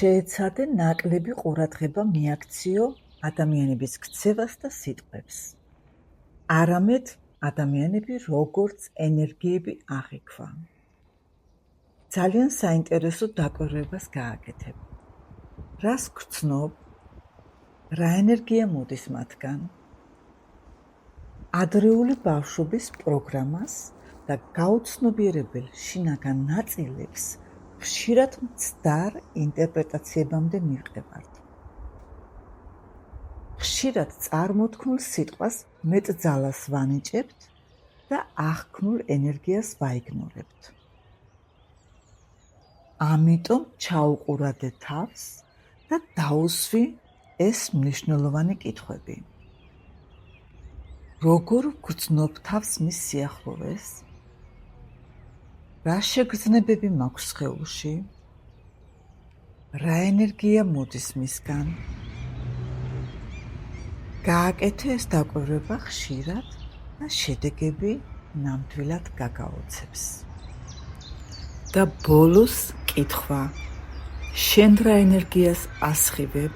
შეეცადე ნაკლები ყურადღება მიაქციო ადამიანების ქცევას და სიტყვებს. არამედ ადამიანები როგორც ენერგიები აღიქვა. ძალიან საინტერესო დაკვირვებას გააკეთებ. რას გრძნობ? რა ენერგია მოდის მათგან? ადრეული ბავშვობის პროგრამას და გაუცნობიერებელ შინაგან ნაწილებს ხშირად მცდარ ინტერპრეტაციებამდე მივყევართ. ხშირად წარმოთქმულ სიტყვას მეტ ძალას ვანიჭებთ და აღქმულ ენერგიას ვაიგნორებთ. ამიტომ ჩაუყურადე თავს და დაუსვი ეს მნიშვნელოვანი კითხვები. როგორ ვგრძნობ თავს მის სიახლოვეს? რა შეგრძნებები მაქვს სხეულში? რა ენერგია მოდის მისგან? გააკეთე ეს დაკვირვება ხშირად და შედეგები ნამდვილად გაგაოცებს. და ბოლოს კითხვა: შენ რა ენერგიას ასხივებ